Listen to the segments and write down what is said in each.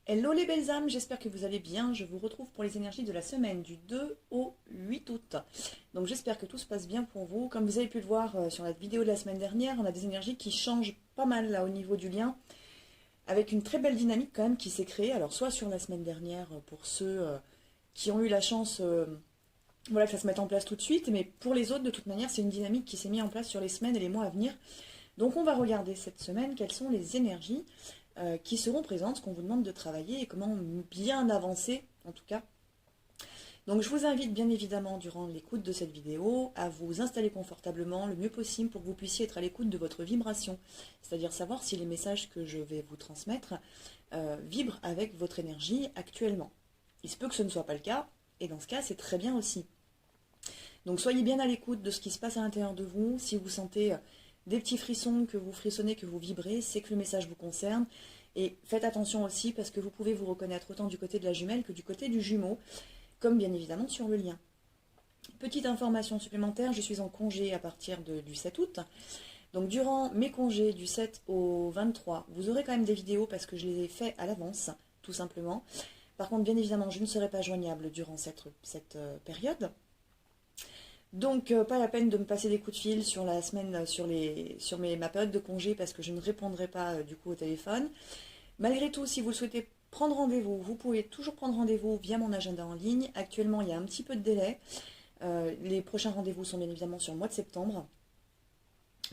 Hello les belles âmes, j'espère que vous allez bien. Je vous retrouve pour les énergies de la semaine du 2 au 8 août. Donc j'espère que tout se passe bien pour vous. Comme vous avez pu le voir sur la vidéo de la semaine dernière, on a des énergies qui changent pas mal là au niveau du lien, avec une très belle dynamique quand même qui s'est créée. Alors soit sur la semaine dernière pour ceux qui ont eu la chance voilà, que ça se mette en place tout de suite, mais pour les autres de toute manière c'est une dynamique qui s'est mise en place sur les semaines et les mois à venir. Donc on va regarder cette semaine quelles sont les énergies qui seront présentes, ce qu'on vous demande de travailler et comment bien avancer en tout cas. Donc je vous invite bien évidemment durant l'écoute de cette vidéo à vous installer confortablement le mieux possible pour que vous puissiez être à l'écoute de votre vibration, c'est-à-dire savoir si les messages que je vais vous transmettre vibrent avec votre énergie actuellement. Il se peut que ce ne soit pas le cas, et dans ce cas c'est très bien aussi. Donc soyez bien à l'écoute de ce qui se passe à l'intérieur de vous. Si vous sentez des petits frissons, que vous frissonnez, que vous vibrez, c'est que le message vous concerne. Et faites attention aussi parce que vous pouvez vous reconnaître autant du côté de la jumelle que du côté du jumeau, comme bien évidemment sur le lien. Petite information supplémentaire, je suis en congé à partir du 7 août. Donc durant mes congés du 7 au 23, vous aurez quand même des vidéos parce que je les ai fait à l'avance, tout simplement. Par contre, bien évidemment, je ne serai pas joignable durant cette période. Donc pas la peine de me passer des coups de fil sur la semaine, sur ma période de congé parce que je ne répondrai pas du coup au téléphone. Malgré tout, si vous le souhaitez prendre rendez-vous, vous pouvez toujours prendre rendez-vous via mon agenda en ligne. Actuellement, il y a un petit peu de délai. Les prochains rendez-vous sont bien évidemment sur le mois de septembre.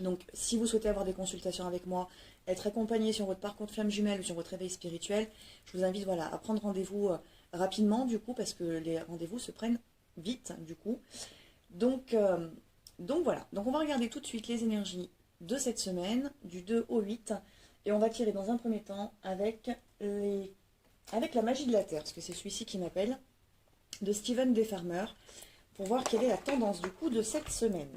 Donc si vous souhaitez avoir des consultations avec moi, être accompagné sur votre parcours de flamme jumelle ou sur votre réveil spirituel, je vous invite voilà, à prendre rendez-vous rapidement du coup parce que les rendez-vous se prennent vite du coup. Donc voilà, donc on va regarder tout de suite les énergies de cette semaine, du 2 au 8, et on va tirer dans un premier temps avec la magie de la Terre, parce que c'est celui-ci qui m'appelle, de Steven Defarmer, pour voir quelle est la tendance du coup de cette semaine.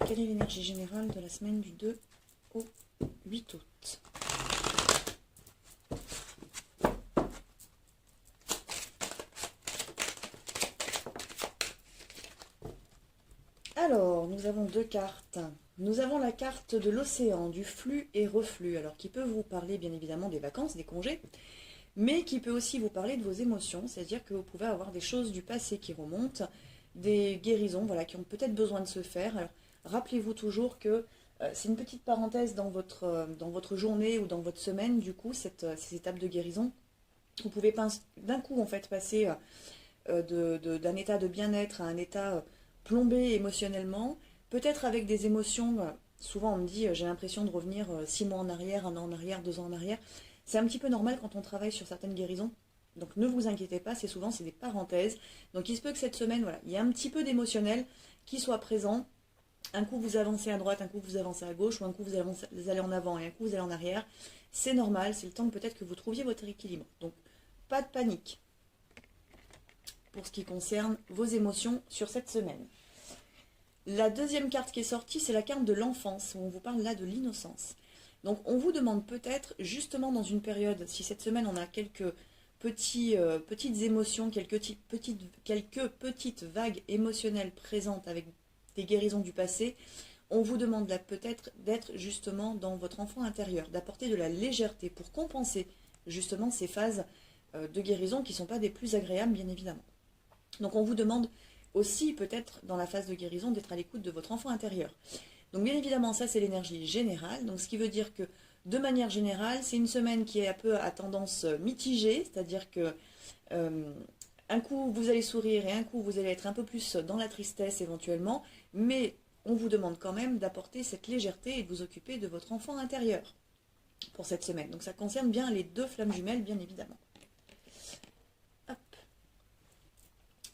Quelle est l'énergie générale de la semaine du 2 au 8 août? Alors, nous avons deux cartes. Nous avons la carte de l'océan, du flux et reflux, alors qui peut vous parler bien évidemment des vacances, des congés, mais qui peut aussi vous parler de vos émotions, c'est-à-dire que vous pouvez avoir des choses du passé qui remontent, des guérisons voilà, qui ont peut-être besoin de se faire. Alors, rappelez-vous toujours que c'est une petite parenthèse dans votre journée ou dans votre semaine, du coup, ces étapes de guérison. Vous pouvez d'un coup en fait passer d'un état de bien-être à un état plombé émotionnellement, peut-être avec des émotions, souvent on me dit j'ai l'impression de revenir 6 mois en arrière, 1 an en arrière, 2 ans en arrière. C'est un petit peu normal quand on travaille sur certaines guérisons. Donc ne vous inquiétez pas, c'est des parenthèses. Donc il se peut que cette semaine, voilà, il y a un petit peu d'émotionnel qui soit présent. Un coup vous avancez à droite, un coup vous avancez à gauche, ou un coup vous allez en avant et un coup vous allez en arrière. C'est normal, c'est le temps peut-être que vous trouviez votre équilibre. Donc pas de panique pour ce qui concerne vos émotions sur cette semaine. La deuxième carte qui est sortie, c'est la carte de l'enfance, où on vous parle là de l'innocence. Donc on vous demande peut-être, justement dans une période, si cette semaine on a quelques petites émotions, quelques petites vagues émotionnelles présentes avec des guérisons du passé, on vous demande là peut-être d'être justement dans votre enfant intérieur, d'apporter de la légèreté pour compenser justement ces phases de guérison qui ne sont pas des plus agréables bien évidemment. Donc on vous demande aussi peut-être dans la phase de guérison d'être à l'écoute de votre enfant intérieur. Donc bien évidemment ça c'est l'énergie générale, donc ce qui veut dire que de manière générale c'est une semaine qui est un peu à tendance mitigée, c'est-à-dire que un coup vous allez sourire et un coup vous allez être un peu plus dans la tristesse éventuellement, mais on vous demande quand même d'apporter cette légèreté et de vous occuper de votre enfant intérieur pour cette semaine. Donc ça concerne bien les deux flammes jumelles bien évidemment. Hop.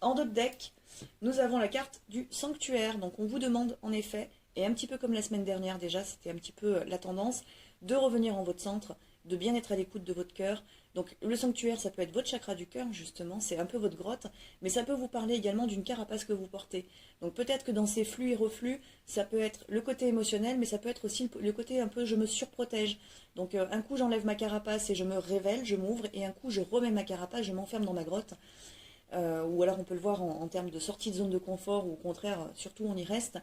En dos de deck, nous avons la carte du sanctuaire. Donc on vous demande en effet, et un petit peu comme la semaine dernière déjà, c'était un petit peu la tendance, de revenir en votre centre, de bien être à l'écoute de votre cœur. Donc le sanctuaire, ça peut être votre chakra du cœur, justement, c'est un peu votre grotte, mais ça peut vous parler également d'une carapace que vous portez. Donc peut-être que dans ces flux et reflux, ça peut être le côté émotionnel, mais ça peut être aussi le côté un peu je me surprotège. Donc un coup j'enlève ma carapace et je me révèle, je m'ouvre, et un coup je remets ma carapace, je m'enferme dans ma grotte. Ou alors on peut le voir en termes de sortie de zone de confort, ou au contraire, surtout on y reste.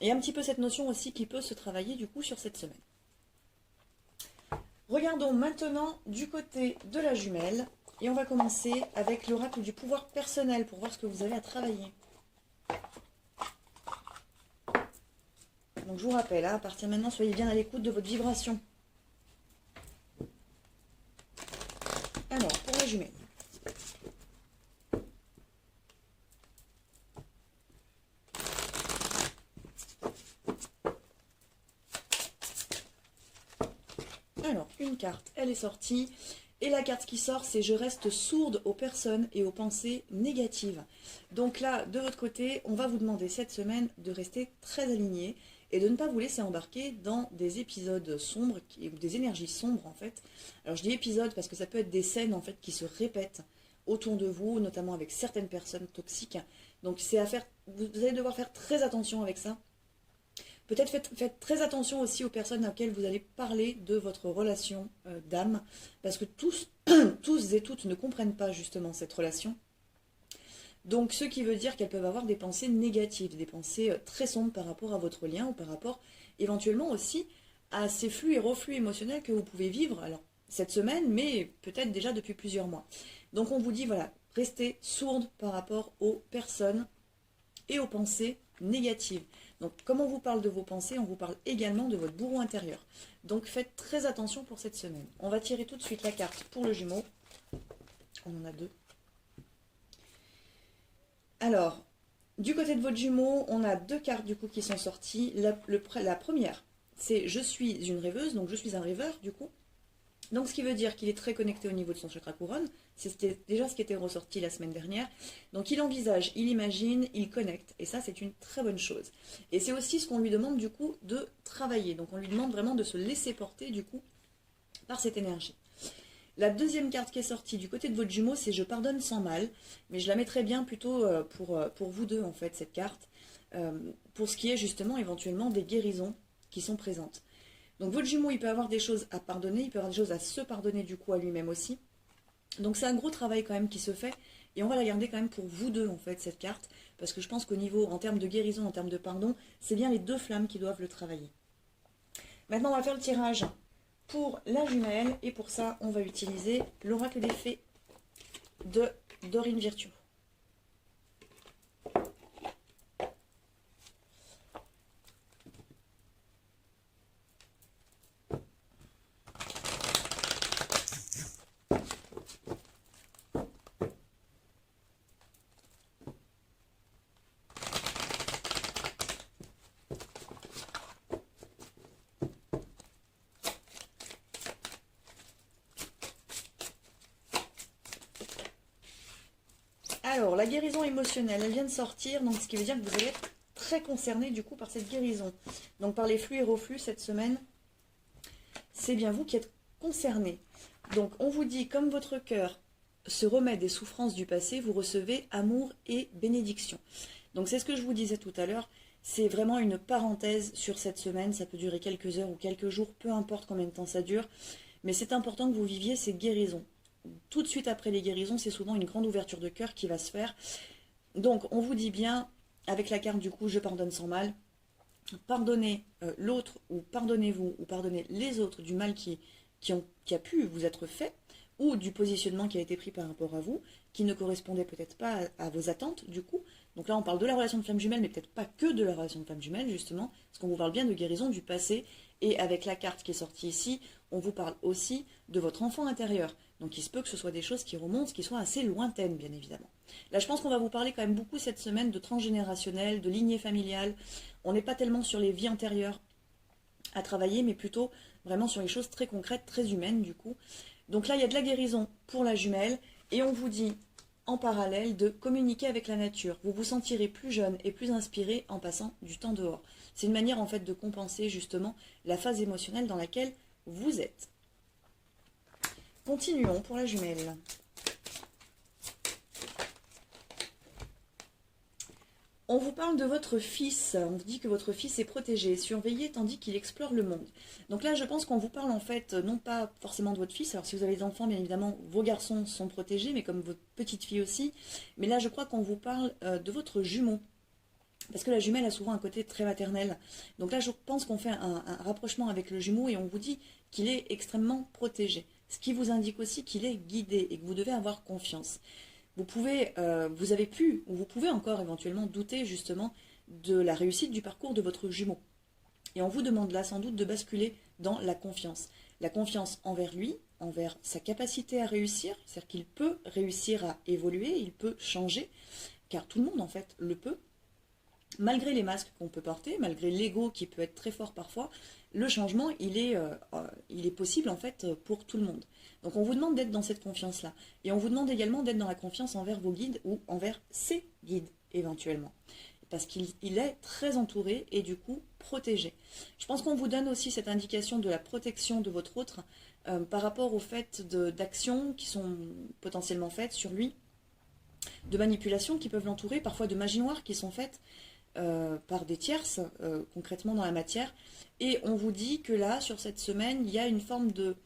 Et un petit peu cette notion aussi qui peut se travailler du coup sur cette semaine. Regardons maintenant du côté de la jumelle, et on va commencer avec l'oracle du pouvoir personnel pour voir ce que vous avez à travailler. Donc je vous rappelle, à partir de maintenant, soyez bien à l'écoute de votre vibration. Alors, pour la jumelle. Alors, une carte, elle est sortie. Et la carte qui sort, c'est « Je reste sourde aux personnes et aux pensées négatives ». Donc là, de votre côté, on va vous demander cette semaine de rester très aligné et de ne pas vous laisser embarquer dans des épisodes sombres, ou des énergies sombres en fait. Alors je dis épisodes parce que ça peut être des scènes en fait qui se répètent autour de vous, notamment avec certaines personnes toxiques. Donc c'est à faire, vous allez devoir faire très attention avec ça. Peut-être faites très attention aussi aux personnes auxquelles vous allez parler de votre relation d'âme, parce que tous et toutes ne comprennent pas justement cette relation. Donc ce qui veut dire qu'elles peuvent avoir des pensées négatives, des pensées très sombres par rapport à votre lien, ou par rapport éventuellement aussi à ces flux et reflux émotionnels que vous pouvez vivre, alors cette semaine, mais peut-être déjà depuis plusieurs mois. Donc on vous dit, voilà, restez sourde par rapport aux personnes et aux pensées négatives. Donc, comme on vous parle de vos pensées, on vous parle également de votre bourreau intérieur. Donc, faites très attention pour cette semaine. On va tirer tout de suite la carte pour le Gémeaux. On en a deux. Alors, du côté de votre Gémeaux, on a deux cartes du coup qui sont sorties. La première, c'est « Je suis une rêveuse », donc « Je suis un rêveur » du coup. Donc, ce qui veut dire qu'il est très connecté au niveau de son chakra couronne. C'était déjà ce qui était ressorti la semaine dernière. Donc, il envisage, il imagine, il connecte. Et ça, c'est une très bonne chose. Et c'est aussi ce qu'on lui demande, du coup, de travailler. Donc, on lui demande vraiment de se laisser porter, du coup, par cette énergie. La deuxième carte qui est sortie du côté de votre jumeau, c'est « Je pardonne sans mal ». Mais je la mettrais bien plutôt pour vous deux, en fait, cette carte. Pour ce qui est, justement, éventuellement, des guérisons qui sont présentes. Donc votre jumeau, il peut avoir des choses à pardonner, il peut avoir des choses à se pardonner du coup à lui-même aussi. Donc c'est un gros travail quand même qui se fait, et on va la garder quand même pour vous deux en fait cette carte, parce que je pense qu'au niveau, en termes de guérison, en termes de pardon, c'est bien les deux flammes qui doivent le travailler. Maintenant on va faire le tirage pour la jumelle, et pour ça on va utiliser l'oracle des fées de Dorine Virtue. Alors, la guérison émotionnelle, elle vient de sortir, donc ce qui veut dire que vous allez être très concerné du coup par cette guérison. Donc par les flux et reflux cette semaine, c'est bien vous qui êtes concerné. Donc on vous dit, comme votre cœur se remet des souffrances du passé, vous recevez amour et bénédiction. Donc c'est ce que je vous disais tout à l'heure, c'est vraiment une parenthèse sur cette semaine, ça peut durer quelques heures ou quelques jours, peu importe combien de temps ça dure, mais c'est important que vous viviez ces guérisons. Tout de suite après les guérisons, c'est souvent une grande ouverture de cœur qui va se faire. Donc, on vous dit bien, avec la carte du coup, je pardonne sans mal, pardonnez l'autre, ou pardonnez-vous, ou pardonnez les autres du mal qui a pu vous être fait, ou du positionnement qui a été pris par rapport à vous, qui ne correspondait peut-être pas à vos attentes du coup. Donc là, on parle de la relation de flamme jumelle, mais peut-être pas que de la relation de flamme jumelle, justement, parce qu'on vous parle bien de guérison du passé, et avec la carte qui est sortie ici, on vous parle aussi de votre enfant intérieur. Donc il se peut que ce soit des choses qui remontent, qui soient assez lointaines, bien évidemment. Là, je pense qu'on va vous parler quand même beaucoup cette semaine de transgénérationnel, de lignée familiale. On n'est pas tellement sur les vies antérieures à travailler, mais plutôt vraiment sur les choses très concrètes, très humaines, du coup. Donc là, il y a de la guérison pour la jumelle, et on vous dit en parallèle de communiquer avec la nature. Vous vous sentirez plus jeune et plus inspiré en passant du temps dehors. C'est une manière en fait de compenser justement la phase émotionnelle dans laquelle vous êtes. Continuons pour la jumelle. On vous parle de votre fils, on vous dit que votre fils est protégé, surveillé tandis qu'il explore le monde. Donc là je pense qu'on vous parle en fait non pas forcément de votre fils, alors si vous avez des enfants bien évidemment vos garçons sont protégés, mais comme votre petite fille aussi, mais là je crois qu'on vous parle de votre jumeau. Parce que la jumelle a souvent un côté très maternel. Donc là, je pense qu'on fait un rapprochement avec le jumeau et on vous dit qu'il est extrêmement protégé. Ce qui vous indique aussi qu'il est guidé et que vous devez avoir confiance. Vous pouvez, vous avez pu, ou vous pouvez encore éventuellement douter justement de la réussite du parcours de votre jumeau. Et on vous demande là sans doute de basculer dans la confiance. La confiance envers lui, envers sa capacité à réussir, c'est-à-dire qu'il peut réussir à évoluer, il peut changer, car tout le monde en fait le peut. Malgré les masques qu'on peut porter, malgré l'ego qui peut être très fort parfois, le changement, il est possible en fait pour tout le monde. Donc on vous demande d'être dans cette confiance-là. Et on vous demande également d'être dans la confiance envers vos guides ou envers ses guides éventuellement. Parce qu'il est très entouré et du coup protégé. Je pense qu'on vous donne aussi cette indication de la protection de votre autre par rapport au fait d'actions qui sont potentiellement faites sur lui, de manipulations qui peuvent l'entourer, parfois de magie noire qui sont faites par des tierces, concrètement dans la matière. Et on vous dit que là, sur cette semaine, il y a une forme de,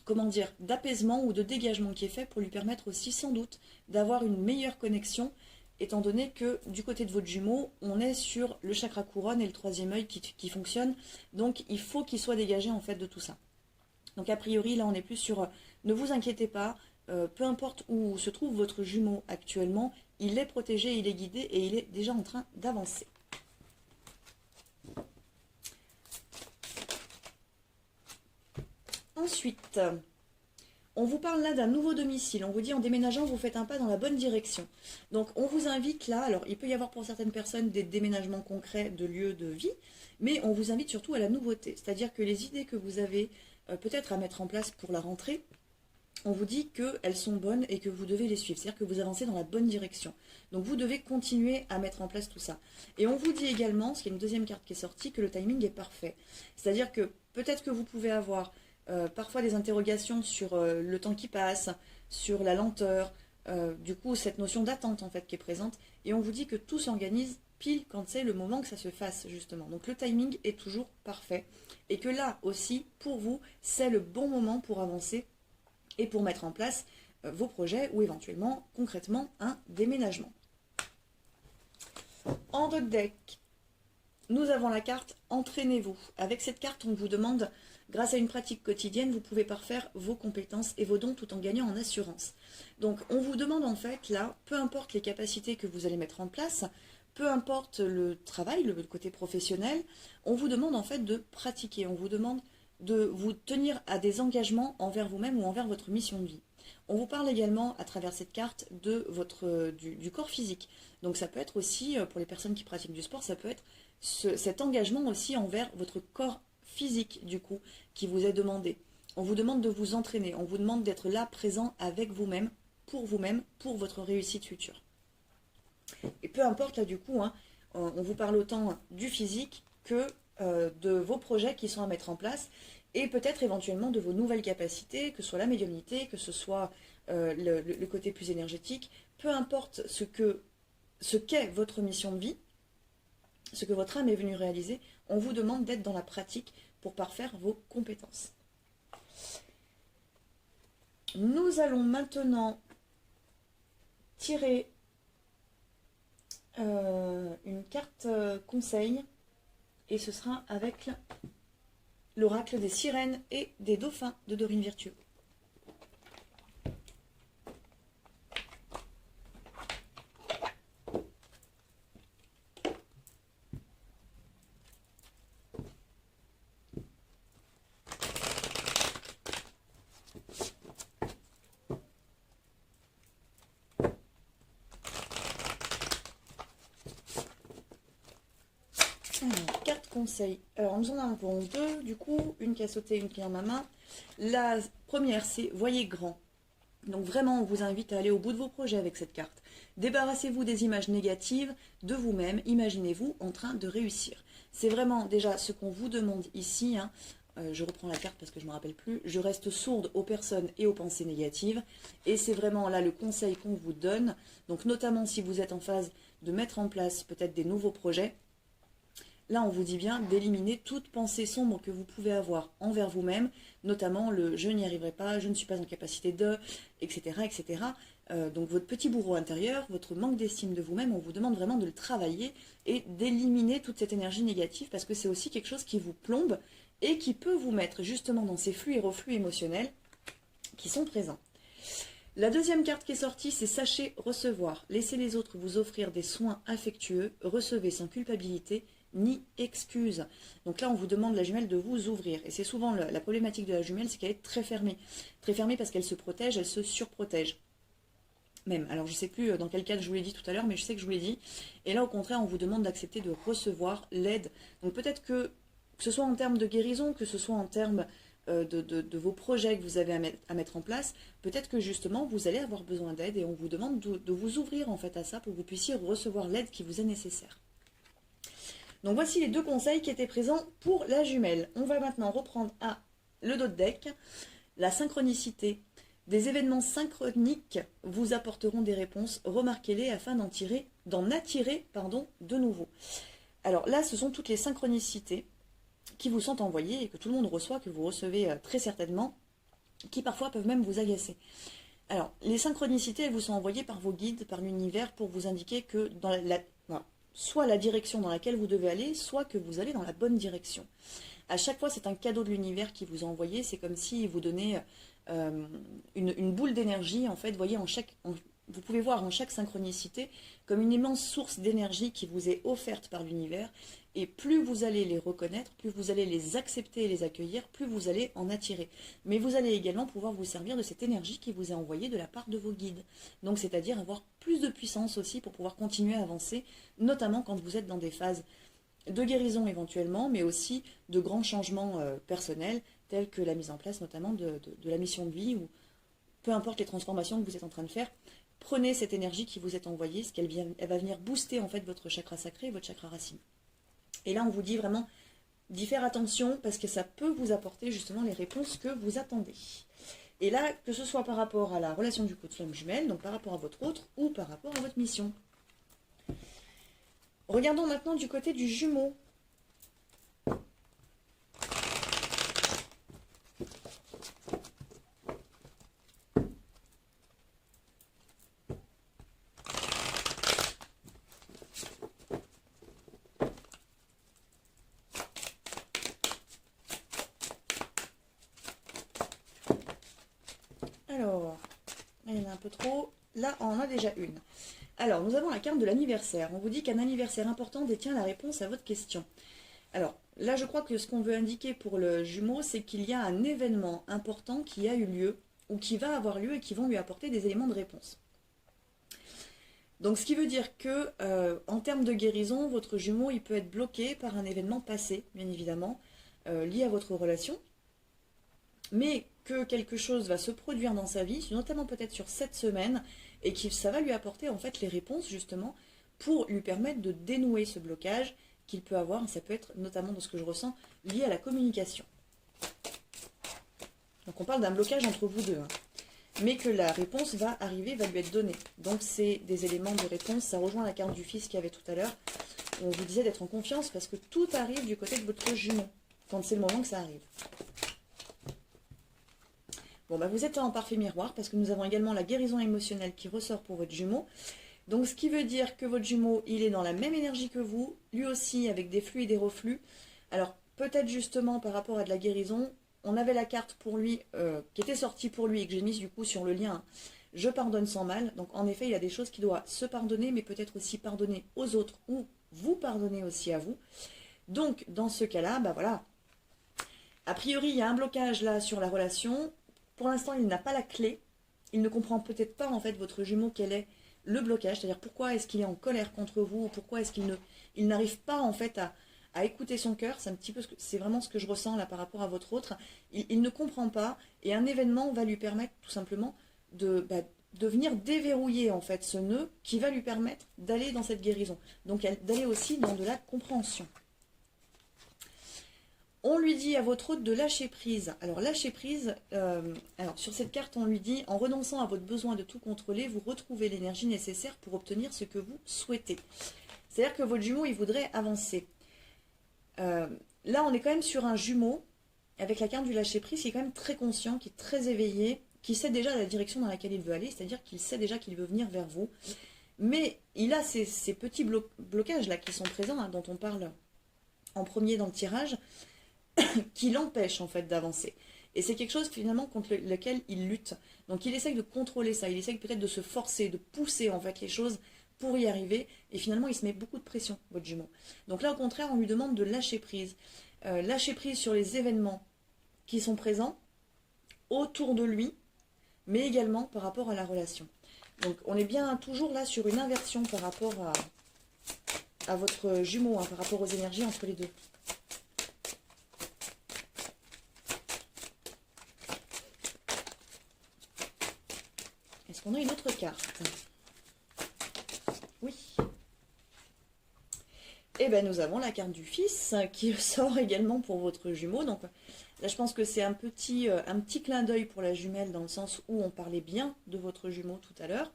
comment dire, d'apaisement ou de dégagement qui est fait pour lui permettre aussi, sans doute, d'avoir une meilleure connexion, étant donné que du côté de votre jumeau, on est sur le chakra couronne et le troisième œil qui fonctionne. Donc, il faut qu'il soit dégagé, en fait, de tout ça. Donc, a priori, là, on est plus sur, ne vous inquiétez pas, peu importe où se trouve votre jumeau actuellement, il est protégé, il est guidé et il est déjà en train d'avancer. Ensuite, on vous parle là d'un nouveau domicile. On vous dit en déménageant, vous faites un pas dans la bonne direction. Donc on vous invite là, alors il peut y avoir pour certaines personnes des déménagements concrets de lieux de vie, mais on vous invite surtout à la nouveauté. C'est-à-dire que les idées que vous avez peut-être à mettre en place pour la rentrée, on vous dit qu'elles sont bonnes et que vous devez les suivre. C'est-à-dire que vous avancez dans la bonne direction. Donc vous devez continuer à mettre en place tout ça. Et on vous dit également, ce qui est une deuxième carte qui est sortie, que le timing est parfait. C'est-à-dire que peut-être que vous pouvez avoir parfois des interrogations sur le temps qui passe, sur la lenteur, du coup cette notion d'attente en fait qui est présente. Et on vous dit que tout s'organise pile quand c'est le moment que ça se fasse justement. Donc le timing est toujours parfait. Et que là aussi, pour vous, c'est le bon moment pour avancer et pour mettre en place vos projets ou éventuellement, concrètement, un déménagement. En d'autres deck, nous avons la carte « Entraînez-vous ». Avec cette carte, on vous demande, grâce à une pratique quotidienne, vous pouvez parfaire vos compétences et vos dons tout en gagnant en assurance. Donc, on vous demande en fait, là, peu importe les capacités que vous allez mettre en place, peu importe le travail, le côté professionnel, on vous demande en fait de pratiquer, on vous demande de vous tenir à des engagements envers vous-même ou envers votre mission de vie. On vous parle également à travers cette carte de du corps physique. Donc ça peut être aussi, pour les personnes qui pratiquent du sport, ça peut être cet engagement aussi envers votre corps physique du coup qui vous est demandé. On vous demande de vous entraîner, on vous demande d'être là présent avec vous-même, pour votre réussite future. Et peu importe là du coup, hein, on vous parle autant du physique que de vos projets qui sont à mettre en place et peut-être éventuellement de vos nouvelles capacités, que ce soit la médiumnité, que ce soit le côté plus énergétique, peu importe ce qu'est votre mission de vie, ce que votre âme est venue réaliser, on vous demande d'être dans la pratique pour parfaire vos compétences. Nous allons maintenant tirer une carte conseil et ce sera avec l'oracle des sirènes et des dauphins de Dorine Virtueux. Alors, carte conseil. Alors, nous en avons deux, du coup, une qui a sauté, une qui est en ma main. La première, c'est voyez grand. Donc vraiment, on vous invite à aller au bout de vos projets avec cette carte. Débarrassez-vous des images négatives de vous-même. Imaginez-vous en train de réussir. C'est vraiment déjà ce qu'on vous demande ici, hein, je reprends la carte parce que je ne me rappelle plus, je reste sourde aux personnes et aux pensées négatives, et c'est vraiment là le conseil qu'on vous donne, donc notamment si vous êtes en phase de mettre en place peut-être des nouveaux projets, là on vous dit bien d'éliminer toute pensée sombre que vous pouvez avoir envers vous-même, notamment le je n'y arriverai pas, je ne suis pas en capacité de, etc. etc. Donc votre petit bourreau intérieur, votre manque d'estime de vous-même, on vous demande vraiment de le travailler et d'éliminer toute cette énergie négative parce que c'est aussi quelque chose qui vous plombe et qui peut vous mettre justement dans ces flux et reflux émotionnels qui sont présents. La deuxième carte qui est sortie, c'est sachez recevoir. Laissez les autres vous offrir des soins affectueux, recevez sans culpabilité ni excuse. Donc là, on vous demande, la jumelle, de vous ouvrir. Et c'est souvent la problématique de la jumelle, c'est qu'elle est très fermée. Très fermée parce qu'elle se protège, elle se surprotège. Même. Alors je ne sais plus dans quel cas je vous l'ai dit tout à l'heure, mais je sais que je vous l'ai dit. Et là, au contraire, on vous demande d'accepter de recevoir l'aide. Donc peut-être que ce soit en termes de guérison, que ce soit en termes de vos projets que vous avez à mettre en place, peut-être que justement, vous allez avoir besoin d'aide et on vous demande de vous ouvrir en fait à ça pour que vous puissiez recevoir l'aide qui vous est nécessaire. Donc voici les deux conseils qui étaient présents pour la jumelle. On va maintenant reprendre le dos de deck, la synchronicité. Des événements synchroniques vous apporteront des réponses, remarquez-les afin d'en attirer de nouveau. Alors là, ce sont toutes les synchronicités qui vous sont envoyées et que tout le monde reçoit, que vous recevez très certainement, qui parfois peuvent même vous agacer. Alors, les synchronicités, elles vous sont envoyées par vos guides, par l'univers, pour vous indiquer que dans soit la direction dans laquelle vous devez aller, soit que vous allez dans la bonne direction. À chaque fois, c'est un cadeau de l'univers qui vous a envoyé. C'est comme s'il vous donnait une boule d'énergie. En fait, vous voyez, vous pouvez voir en chaque synchronicité comme une immense source d'énergie qui vous est offerte par l'univers. Et plus vous allez les reconnaître, plus vous allez les accepter et les accueillir, plus vous allez en attirer. Mais vous allez également pouvoir vous servir de cette énergie qui vous est envoyée de la part de vos guides. Donc, c'est-à-dire avoir plus de puissance aussi pour pouvoir continuer à avancer, notamment quand vous êtes dans des phases de guérison éventuellement, mais aussi de grands changements personnels, tels que la mise en place notamment de la mission de vie, ou peu importe les transformations que vous êtes en train de faire. Prenez cette énergie qui vous est envoyée, elle va venir booster en fait votre chakra sacré et votre chakra racine. Et là, on vous dit vraiment d'y faire attention parce que ça peut vous apporter justement les réponses que vous attendez. Et là, que ce soit par rapport à la relation du coup de flamme jumelle, donc par rapport à votre autre ou par rapport à votre mission. Regardons maintenant du côté du jumeau. Alors, il y en a un peu trop. Là, on en a déjà une. Alors, nous avons la carte de l'anniversaire. On vous dit qu'un anniversaire important détient la réponse à votre question. Alors, là, je crois que ce qu'on veut indiquer pour le jumeau, c'est qu'il y a un événement important qui a eu lieu, ou qui va avoir lieu, et qui vont lui apporter des éléments de réponse. Donc, ce qui veut dire que, en termes de guérison, votre jumeau, il peut être bloqué par un événement passé, bien évidemment, lié à votre relation, mais que quelque chose va se produire dans sa vie, notamment peut-être sur cette semaine, et que ça va lui apporter en fait les réponses justement pour lui permettre de dénouer ce blocage qu'il peut avoir. Ça peut être notamment, dans ce que je ressens, lié à la communication. Donc on parle d'un blocage entre vous deux, hein, mais que la réponse va arriver, va lui être donnée. Donc c'est des éléments de réponse, ça rejoint la carte du fils qu'il y avait tout à l'heure, où on vous disait d'être en confiance parce que tout arrive du côté de votre jumeau, quand c'est le moment que ça arrive. Bon, bah vous êtes en parfait miroir parce que nous avons également la guérison émotionnelle qui ressort pour votre jumeau. Donc, ce qui veut dire que votre jumeau, il est dans la même énergie que vous, lui aussi avec des flux et des reflux. Alors, peut-être justement par rapport à de la guérison, on avait la carte pour lui, qui était sortie pour lui et que j'ai mise du coup sur le lien. Je pardonne sans mal. Donc, en effet, il y a des choses qui doivent se pardonner, mais peut-être aussi pardonner aux autres ou vous pardonner aussi à vous. Donc, dans ce cas-là, bah voilà. A priori, il y a un blocage là sur la relation. Pour l'instant, il n'a pas la clé. Il ne comprend peut-être pas, en fait, votre jumeau, quel est le blocage. C'est-à-dire, pourquoi est-ce qu'il est en colère contre vous, ou pourquoi est-ce qu'il n'arrive pas, en fait, à écouter son cœur. C'est un petit peu, c'est vraiment ce que je ressens, là, par rapport à votre autre. Il ne comprend pas, et un événement va lui permettre, tout simplement, de venir déverrouiller, en fait, ce nœud qui va lui permettre d'aller dans cette guérison. Donc, d'aller aussi dans de la compréhension. On lui dit à votre hôte de lâcher prise. Alors lâcher prise, alors sur cette carte on lui dit, en renonçant à votre besoin de tout contrôler, vous retrouvez l'énergie nécessaire pour obtenir ce que vous souhaitez. C'est-à-dire que votre jumeau, il voudrait avancer. Là on est quand même sur un jumeau, avec la carte du lâcher prise, qui est quand même très conscient, qui est très éveillé, qui sait déjà la direction dans laquelle il veut aller, c'est-à-dire qu'il sait déjà qu'il veut venir vers vous. Mais il a ces petits blocages là qui sont présents, hein, dont on parle en premier dans le tirage, qui l'empêche en fait d'avancer. Et c'est quelque chose finalement contre lequel il lutte. Donc il essaye de contrôler ça, il essaye peut-être de se forcer, de pousser en fait les choses pour y arriver. Et finalement il se met beaucoup de pression, votre jumeau. Donc là au contraire on lui demande de lâcher prise. Lâcher prise sur les événements qui sont présents autour de lui, mais également par rapport à la relation. Donc on est bien toujours là sur une inversion par rapport à votre jumeau, hein, par rapport aux énergies entre les deux. Est-ce qu'on a une autre carte? Oui. Et bien nous avons la carte du fils qui sort également pour votre jumeau. Donc là je pense que c'est un petit clin d'œil pour la jumelle dans le sens où on parlait bien de votre jumeau tout à l'heure.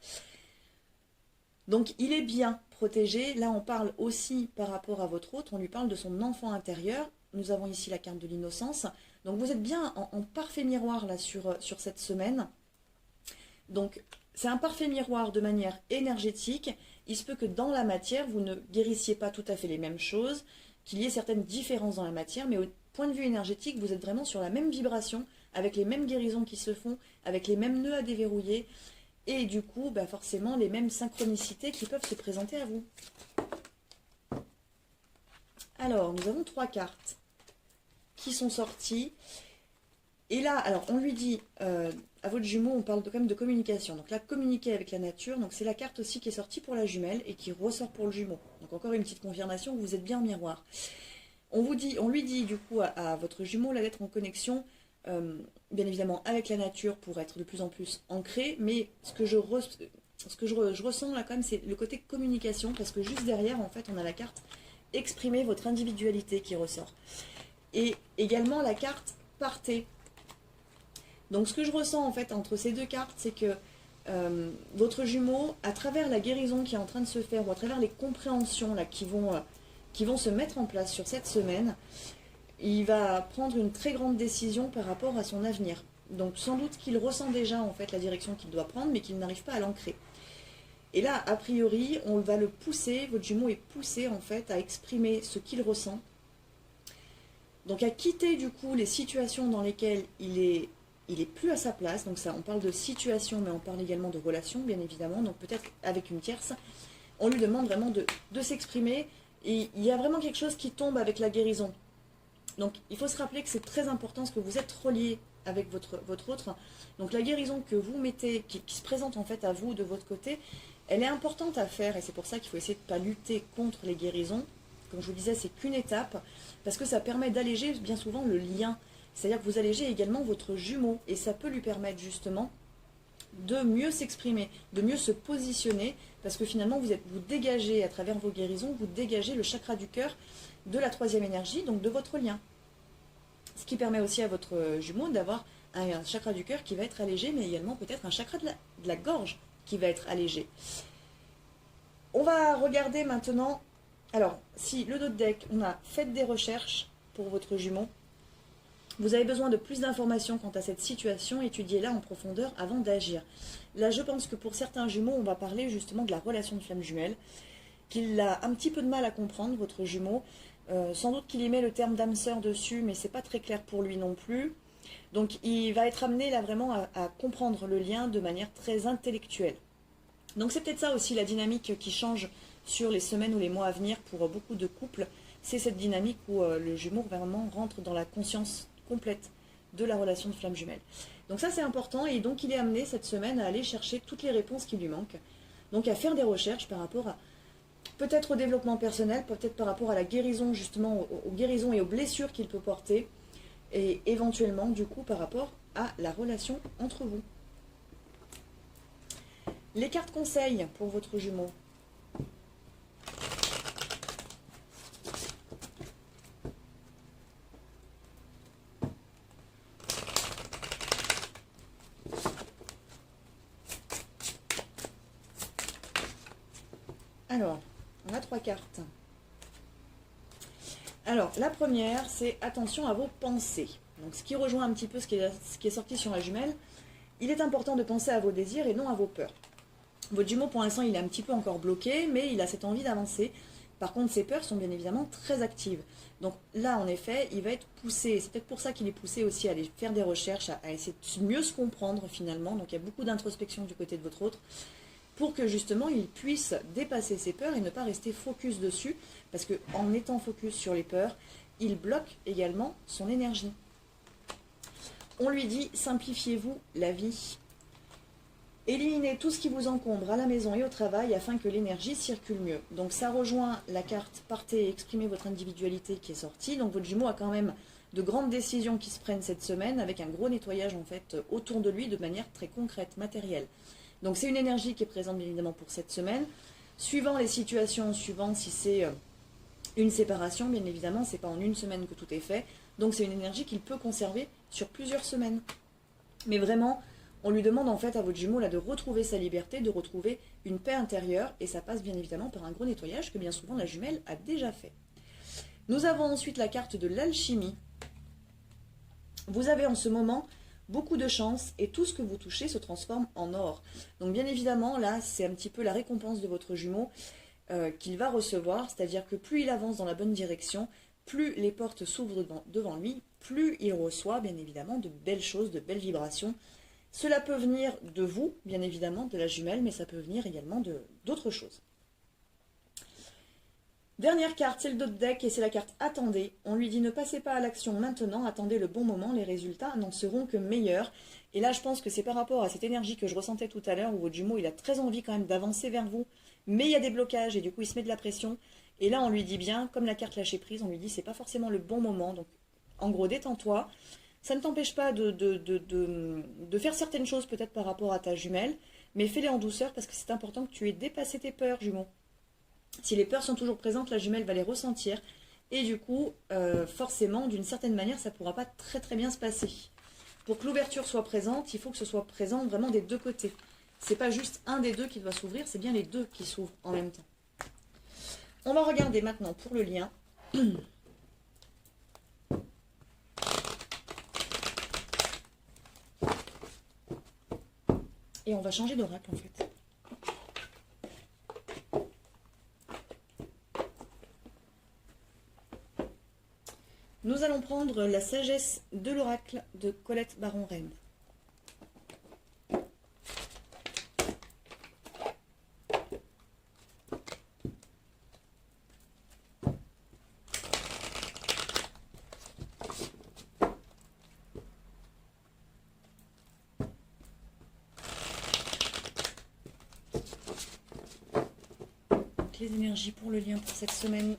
Donc il est bien protégé. Là on parle aussi par rapport à votre hôte, on lui parle de son enfant intérieur. Nous avons ici la carte de l'innocence. Donc vous êtes bien en parfait miroir là sur cette semaine. Donc c'est un parfait miroir de manière énergétique. Il se peut que dans la matière, vous ne guérissiez pas tout à fait les mêmes choses, qu'il y ait certaines différences dans la matière, mais au point de vue énergétique, vous êtes vraiment sur la même vibration, avec les mêmes guérisons qui se font, avec les mêmes nœuds à déverrouiller, et du coup, bah forcément, les mêmes synchronicités qui peuvent se présenter à vous. Alors, nous avons 3 cartes qui sont sorties. Et là, alors on lui dit, à votre jumeau, on parle quand même de communication. Donc là, communiquer avec la nature, donc c'est la carte aussi qui est sortie pour la jumelle et qui ressort pour le jumeau. Donc encore une petite confirmation que vous êtes bien en miroir. On lui dit du coup à votre jumeau là d'être en connexion, bien évidemment avec la nature pour être de plus en plus ancré, mais ce que je ressens là quand même, c'est le côté communication, parce que juste derrière, en fait, on a la carte exprimer votre individualité qui ressort. Et également la carte partez. Donc ce que je ressens en fait entre ces deux cartes, c'est que votre jumeau, à travers la guérison qui est en train de se faire, ou à travers les compréhensions là, qui vont se mettre en place sur cette semaine, il va prendre une très grande décision par rapport à son avenir. Donc sans doute qu'il ressent déjà en fait la direction qu'il doit prendre, mais qu'il n'arrive pas à l'ancrer. Et là, a priori, on va le pousser, votre jumeau est poussé en fait à exprimer ce qu'il ressent. Donc à quitter du coup les situations dans lesquelles il est plus à sa place. Donc ça, on parle de situation, mais on parle également de relation, bien évidemment. Donc peut-être avec une tierce, on lui demande vraiment de s'exprimer. Et il y a vraiment quelque chose qui tombe avec la guérison. Donc il faut se rappeler que c'est très important parce que vous êtes relié avec votre autre. Donc la guérison que vous mettez, qui se présente en fait à vous de votre côté, elle est importante à faire. Et c'est pour ça qu'il faut essayer de ne pas lutter contre les guérisons. Comme je vous disais, c'est qu'une étape, parce que ça permet d'alléger bien souvent le lien. C'est-à-dire que vous allégez également votre jumeau, et ça peut lui permettre justement de mieux s'exprimer, de mieux se positionner, parce que finalement vous dégagez à travers vos guérisons, vous dégagez le chakra du cœur de la 3e énergie, donc de votre lien. Ce qui permet aussi à votre jumeau d'avoir un chakra du cœur qui va être allégé, mais également peut-être un chakra de la gorge qui va être allégé. On va regarder maintenant, alors si le dos de deck, on a fait des recherches pour votre jumeau. Vous avez besoin de plus d'informations quant à cette situation, étudiez-la en profondeur avant d'agir. Là, je pense que pour certains jumeaux, on va parler justement de la relation de flamme jumelle, qu'il a un petit peu de mal à comprendre, votre jumeau. Sans doute qu'il y met le terme d'âme sœur dessus, mais c'est pas très clair pour lui non plus. Donc il va être amené là vraiment à comprendre le lien de manière très intellectuelle. Donc c'est peut-être ça aussi la dynamique qui change sur les semaines ou les mois à venir pour beaucoup de couples. C'est cette dynamique où le jumeau vraiment rentre dans la conscience complète de la relation de flamme jumelle. Donc ça c'est important, et donc il est amené cette semaine à aller chercher toutes les réponses qui lui manquent. Donc à faire des recherches par rapport à peut-être au développement personnel, peut-être par rapport à la guérison, justement aux guérisons et aux blessures qu'il peut porter, et éventuellement du coup par rapport à la relation entre vous. Les cartes conseils pour votre jumeau. Alors, on a 3 cartes. Alors, la première, c'est attention à vos pensées. Donc, ce qui rejoint un petit peu ce qui est sorti sur la jumelle, il est important de penser à vos désirs et non à vos peurs. Votre jumeau, pour l'instant, il est un petit peu encore bloqué, mais il a cette envie d'avancer. Par contre, ses peurs sont bien évidemment très actives. Donc là, en effet, il va être poussé. C'est peut-être pour ça qu'il est poussé aussi à aller faire des recherches, à essayer de mieux se comprendre finalement. Donc il y a beaucoup d'introspection du côté de votre autre, pour que justement il puisse dépasser ses peurs et ne pas rester focus dessus, parce qu'en étant focus sur les peurs, il bloque également son énergie. On lui dit, simplifiez-vous la vie. Éliminez tout ce qui vous encombre à la maison et au travail afin que l'énergie circule mieux. Donc ça rejoint la carte partez et exprimez votre individualité qui est sortie. Donc votre jumeau a quand même de grandes décisions qui se prennent cette semaine avec un gros nettoyage en fait autour de lui de manière très concrète, matérielle. Donc c'est une énergie qui est présente bien évidemment pour cette semaine. Suivant les situations, suivant si c'est une séparation, bien évidemment, c'est pas en une semaine que tout est fait. Donc c'est une énergie qu'il peut conserver sur plusieurs semaines. Mais vraiment, on lui demande en fait à votre jumeau là, de retrouver sa liberté, de retrouver une paix intérieure, et ça passe bien évidemment par un gros nettoyage que bien souvent la jumelle a déjà fait. Nous avons ensuite la carte de l'alchimie. Vous avez en ce moment beaucoup de chance et tout ce que vous touchez se transforme en or. Donc bien évidemment là c'est un petit peu la récompense de votre jumeau qu'il va recevoir, c'est-à-dire que plus il avance dans la bonne direction, plus les portes s'ouvrent devant lui, plus il reçoit bien évidemment de belles choses, de belles vibrations. Cela peut venir de vous, bien évidemment, de la jumelle, mais ça peut venir également d'autres choses. Dernière carte, c'est le dos de deck et c'est la carte attendez. On lui dit ne passez pas à l'action maintenant, attendez le bon moment, les résultats n'en seront que meilleurs. Et là, je pense que c'est par rapport à cette énergie que je ressentais tout à l'heure, où votre jumeau, il a très envie quand même d'avancer vers vous, mais il y a des blocages et du coup, il se met de la pression. Et là, on lui dit bien, comme la carte lâcher prise, on lui dit c'est pas forcément le bon moment. Donc, en gros, détends-toi. Ça ne t'empêche pas de faire certaines choses peut-être par rapport à ta jumelle, mais fais-les en douceur parce que c'est important que tu aies dépassé tes peurs, jumeau. Si les peurs sont toujours présentes, la jumelle va les ressentir et du coup, forcément, d'une certaine manière, ça ne pourra pas très très bien se passer. Pour que l'ouverture soit présente, il faut que ce soit présent vraiment des deux côtés. C'est pas juste un des deux qui doit s'ouvrir, c'est bien les deux qui s'ouvrent en même temps. On va regarder maintenant pour le lien. Et on va changer d'oracle en fait. Nous allons prendre la sagesse de l'oracle de Colette Baron-Rennes. Les énergies pour le lien pour cette semaine.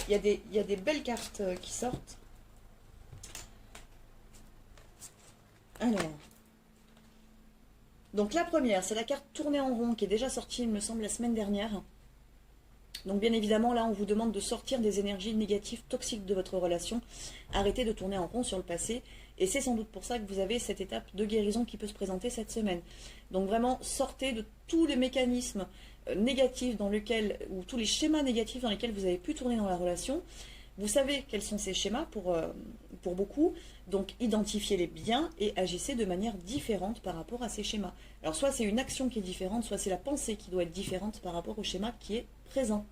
Il y a des belles cartes qui sortent. Alors, donc la première, c'est la carte tournée en rond qui est déjà sortie, il me semble, la semaine dernière. Donc bien évidemment, là, on vous demande de sortir des énergies négatives, toxiques de votre relation. Arrêtez de tourner en rond sur le passé. Et c'est sans doute pour ça que vous avez cette étape de guérison qui peut se présenter cette semaine. Donc vraiment, sortez de tous les mécanismes négatifs dans lesquels, ou tous les schémas négatifs dans lesquels vous avez pu tourner dans la relation. Vous savez quels sont ces schémas pour beaucoup. Donc identifiez-les bien et agissez de manière différente par rapport à ces schémas. Alors soit c'est une action qui est différente, soit c'est la pensée qui doit être différente par rapport au schéma qui est présent.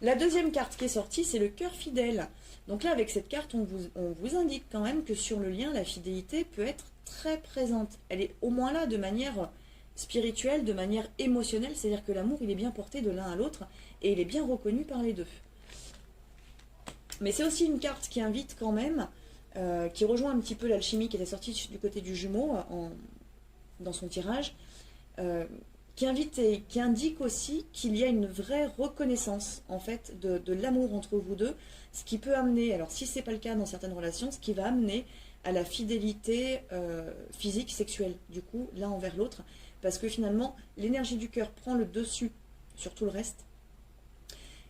La deuxième carte qui est sortie, c'est le cœur fidèle. Donc là, avec cette carte, on vous indique quand même que sur le lien, la fidélité peut être très présente. Elle est au moins là de manière spirituelle, de manière émotionnelle, c'est-à-dire que l'amour, il est bien porté de l'un à l'autre et il est bien reconnu par les deux. Mais c'est aussi une carte qui invite quand même, qui rejoint un petit peu l'alchimie qui était sortie du côté du jumeau dans son tirage, qui invite et qui indique aussi qu'il y a une vraie reconnaissance en fait de l'amour entre vous deux, ce qui peut amener, alors si ce n'est pas le cas dans certaines relations, ce qui va amener à la fidélité physique, sexuelle, du coup, l'un envers l'autre, parce que finalement, l'énergie du cœur prend le dessus sur tout le reste,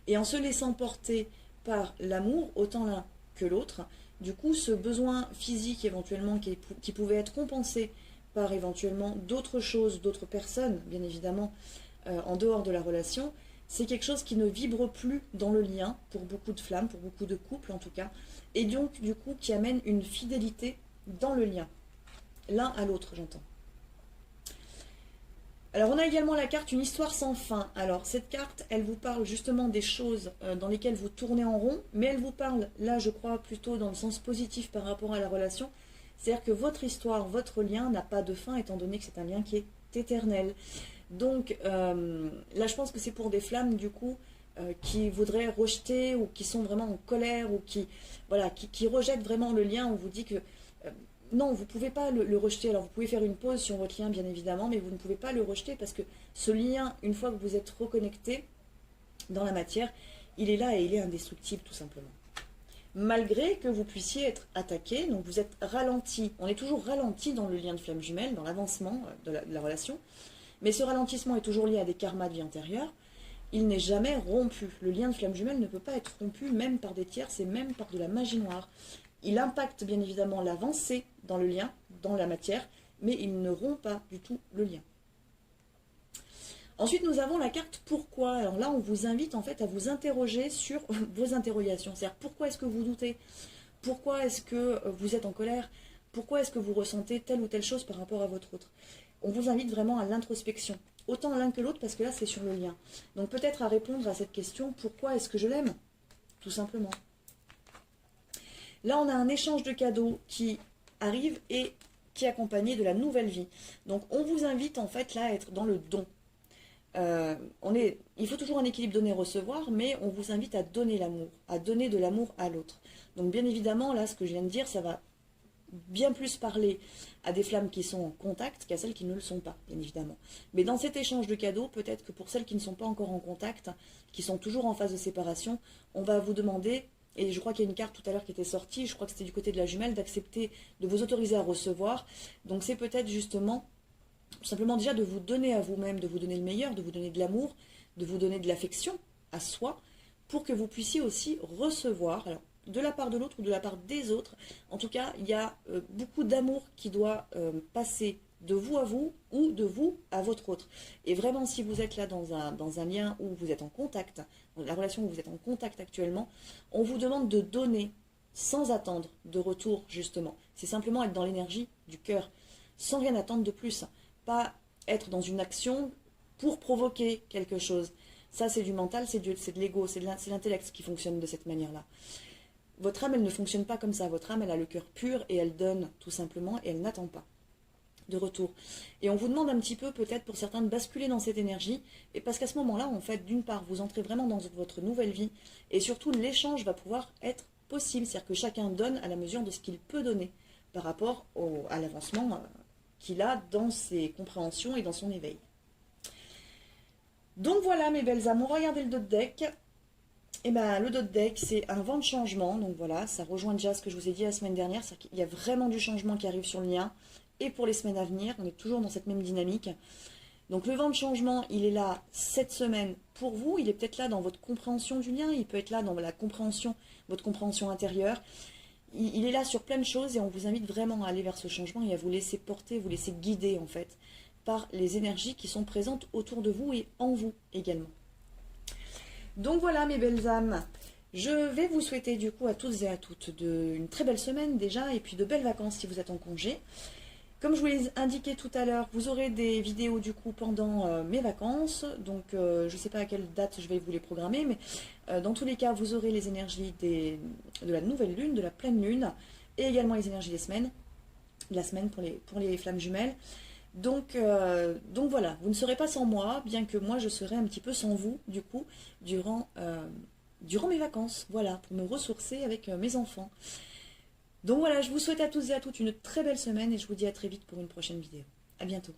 et en se laissant porter par l'amour, autant l'un que l'autre. Du coup, ce besoin physique éventuellement qui pouvait être compensé par éventuellement d'autres choses, d'autres personnes, bien évidemment, en dehors de la relation, c'est quelque chose qui ne vibre plus dans le lien, pour beaucoup de flammes, pour beaucoup de couples en tout cas, et donc du coup qui amène une fidélité dans le lien, l'un à l'autre j'entends. Alors on a également la carte Une histoire sans fin. Alors cette carte, elle vous parle justement des choses dans lesquelles vous tournez en rond, mais elle vous parle, là je crois, plutôt dans le sens positif par rapport à la relation. C'est-à-dire que votre histoire, votre lien n'a pas de fin, étant donné que c'est un lien qui est éternel. Donc là je pense que c'est pour des flammes du coup qui voudraient rejeter ou qui sont vraiment en colère ou qui rejettent vraiment le lien. On vous dit que non, vous ne pouvez pas le rejeter. Alors vous pouvez faire une pause sur votre lien bien évidemment, mais vous ne pouvez pas le rejeter parce que ce lien, une fois que vous êtes reconnecté dans la matière, il est là et il est indestructible tout simplement. Malgré que vous puissiez être attaqué, donc vous êtes ralenti, on est toujours ralenti dans le lien de flamme jumelle, dans l'avancement de la relation, mais ce ralentissement est toujours lié à des karmas de vie antérieure, il n'est jamais rompu. Le lien de flamme jumelle ne peut pas être rompu, même par des tierces et même par de la magie noire. Il impacte bien évidemment l'avancée dans le lien, dans la matière, mais il ne rompt pas du tout le lien. Ensuite, nous avons la carte pourquoi. Alors là, on vous invite en fait à vous interroger sur vos interrogations. C'est-à-dire pourquoi est-ce que vous doutez? Pourquoi est-ce que vous êtes en colère? Pourquoi est-ce que vous ressentez telle ou telle chose par rapport à votre autre? On vous invite vraiment à l'introspection. Autant l'un que l'autre parce que là, c'est sur le lien. Donc peut-être à répondre à cette question, pourquoi est-ce que je l'aime? Tout simplement. Là, on a un échange de cadeaux qui arrive et qui est accompagné de la nouvelle vie. Donc on vous invite en fait là à être dans le don. Il faut toujours un équilibre donner-recevoir, mais on vous invite à donner l'amour, à donner de l'amour à l'autre. Donc bien évidemment, là, ce que je viens de dire, ça va bien plus parler à des flammes qui sont en contact qu'à celles qui ne le sont pas, bien évidemment. Mais dans cet échange de cadeaux, peut-être que pour celles qui ne sont pas encore en contact, qui sont toujours en phase de séparation, on va vous demander, et je crois qu'il y a une carte tout à l'heure qui était sortie, je crois que c'était du côté de la jumelle, d'accepter, de vous autoriser à recevoir. Donc c'est peut-être justement simplement déjà de vous donner à vous-même, de vous donner le meilleur, de vous donner de l'amour, de vous donner de l'affection à soi, pour que vous puissiez aussi recevoir, alors, de la part de l'autre ou de la part des autres. En tout cas, il y a beaucoup d'amour qui doit passer de vous à vous ou de vous à votre autre. Et vraiment, si vous êtes là dans un lien où vous êtes en contact, dans la relation où vous êtes en contact actuellement, on vous demande de donner sans attendre de retour, justement. C'est simplement être dans l'énergie du cœur, sans rien attendre de plus. Pas être dans une action pour provoquer quelque chose. Ça, c'est du mental, c'est de l'ego, c'est l'intellect qui fonctionne de cette manière-là. Votre âme, elle ne fonctionne pas comme ça. Votre âme, elle a le cœur pur et elle donne, tout simplement, et elle n'attend pas de retour. Et on vous demande un petit peu, peut-être pour certains, de basculer dans cette énergie, et parce qu'à ce moment-là, en fait, d'une part, vous entrez vraiment dans votre nouvelle vie, et surtout, l'échange va pouvoir être possible. C'est-à-dire que chacun donne à la mesure de ce qu'il peut donner par rapport à l'avancement qu'il a dans ses compréhensions et dans son éveil. Donc voilà mes belles âmes, on va regarder le dos de deck. Et ben le dos de deck c'est un vent de changement, donc voilà, ça rejoint déjà ce que je vous ai dit la semaine dernière, c'est qu'il y a vraiment du changement qui arrive sur le lien, et pour les semaines à venir, on est toujours dans cette même dynamique. Donc le vent de changement, il est là cette semaine pour vous, il est peut-être là dans votre compréhension du lien, il peut être là dans la compréhension, votre compréhension intérieure. Il est là sur plein de choses et on vous invite vraiment à aller vers ce changement et à vous laisser porter, vous laisser guider en fait par les énergies qui sont présentes autour de vous et en vous également. Donc voilà mes belles âmes, je vais vous souhaiter du coup à toutes et à toutes une très belle semaine déjà et puis de belles vacances si vous êtes en congé. Comme je vous l'ai indiqué tout à l'heure, vous aurez des vidéos du coup pendant mes vacances, donc je ne sais pas à quelle date je vais vous les programmer, mais dans tous les cas vous aurez les énergies de la nouvelle lune, de la pleine lune, et également les énergies de la semaine pour les flammes jumelles. Donc voilà, vous ne serez pas sans moi, bien que moi je serai un petit peu sans vous du coup durant mes vacances, voilà, pour me ressourcer avec mes enfants. Donc voilà, je vous souhaite à tous et à toutes une très belle semaine et je vous dis à très vite pour une prochaine vidéo. À bientôt.